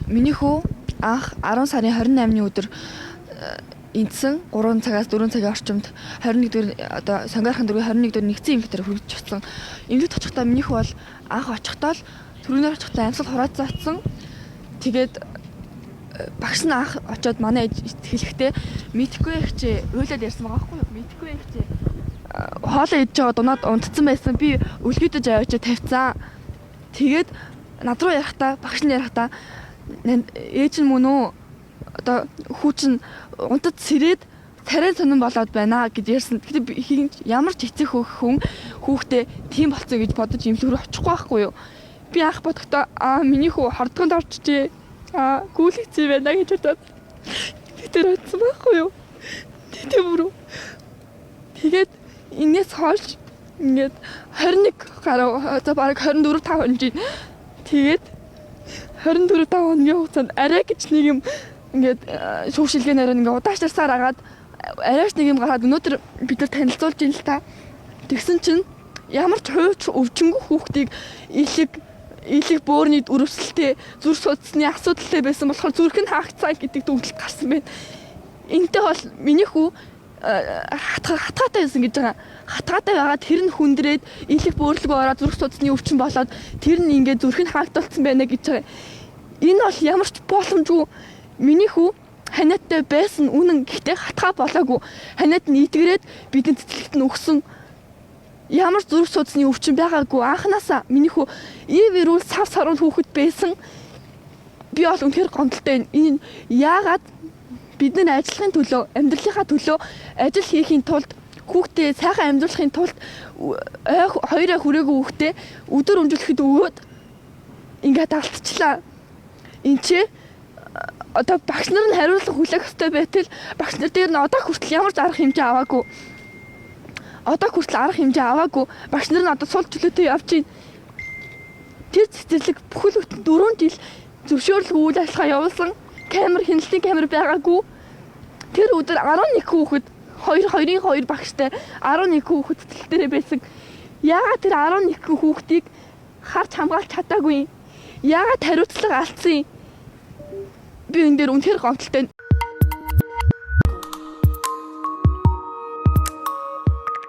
Миний хүү анх 10 сарын 28-ны өдөр эндсэн 3 цагаас 4 цагийн орчимд 21 дэх одоо сонгорхон дөрөв 21 дэх нэгдсэн эмгтээр хүргэж очсон. Эмгэгт очихдаа миний хүү бол анх очихдоо л түрүүнээр очихдаа амьсгал хураацсан. Тэгээд багш нь анх очиод манай хэлэхдээ мэдхгүй их чи уйлаад ярьсан байгаа байхгүй юу? Мэдхгүй их чи хоолоо идж байгаа дунаад унтцсан байсан. Би үлгийдэж аваачаа тавьцсан. Тэгээд над руу ярахтаа багш нь ярахтаа ээж нь мөн үү одоо хүүчин унтад сэрээд царай сонирн болоод байна гэж ярьсан. Тэгэхээр ямар ч эцэг хүн хүүхдээ тийм болцсон гэж бодож имлэг рүү очихгүй байхгүй юу? Би анх бодохдоо миний хүү хордгонд орчихжээ. Гүйлгцээ байна гэж бодоод тэр утсан байхгүй юу? Тэ бүрүү. Тэгээд энэс хойш ингээд 21 гаруй за бараг 24 5 хоног. Тэгээд 24 5 хоногийн хугацаанд арай гэж нэг юм ингээд шүүгшилгээнээр ингээд удаашрсаар агаад арайч нэг юм гараад өнөөдөр бид нар танилцуулж ин л та. Тэгсэн чинь ямар ч хууч өвчнгөө хүүхдийг илэг бөөрний өрөвсөлтөө зүрх судасны асуудалтай байсан болохоор зүрх нь хаагцаа гэдэг дүгнэлт гарсан байна. Энтэй бол миний хүү хатгаатай байсан гэж байгаа. Хатгаатай байгаад тэр нь хүндрээд илэг бөөрлөгөө ороод зүрх судасны өвчин болоод тэр нь ингээд зүрх нь хаагдталсан байна гэж байгаа. Энэ бол ямар ч боломжгүй. Миний хүү ханиадтай байсан үнэн гэхдээ хатгаа болоогүй. Ханиад нь идэгрээд бидний цэцлэгт нь өгсөн ямар зүрх судасны өвчин байгаагүй анханасаа миний хүү вирус саруул хүүхэд байсан. Би бол үнэхээр гомдолтой. Энэ яагаад бидний ажлын төлөө, амьдралынхаа төлөө ажил хийхийн тулд хүүхдээ сайхан амьдруулахын тулд хоёроо хүрээгүй хүүхдээ өдөр өмжүүлэхэд өгөөд ингээд алдчихлаа. Энд чи одоо багш нар нь хариуцлага хүлээх ёстой байтал багш нар дээр нь одоо хүртэл ямар ч арга хэмжээ аваагүй. Багш нар нь одоо сул чөлөөтэй явж байна. Тэр цэцэрлэг бүхэл бүтэн 4 жил зөвшөөрлөг үйл ажиллагаа явуулсан. Хяналтын камер байгаагүй. Тэр өдөр 11 хүүхэд 2 багштай 11 хүүхэд цэцэрлэг дээр байсан. Яагаад тэр 11 хүүхдийг харж хамгаалж чадаагүй? Яагаад хариуцлага алдсан юм? Би энэ дээр үнэхээр гомдолтой.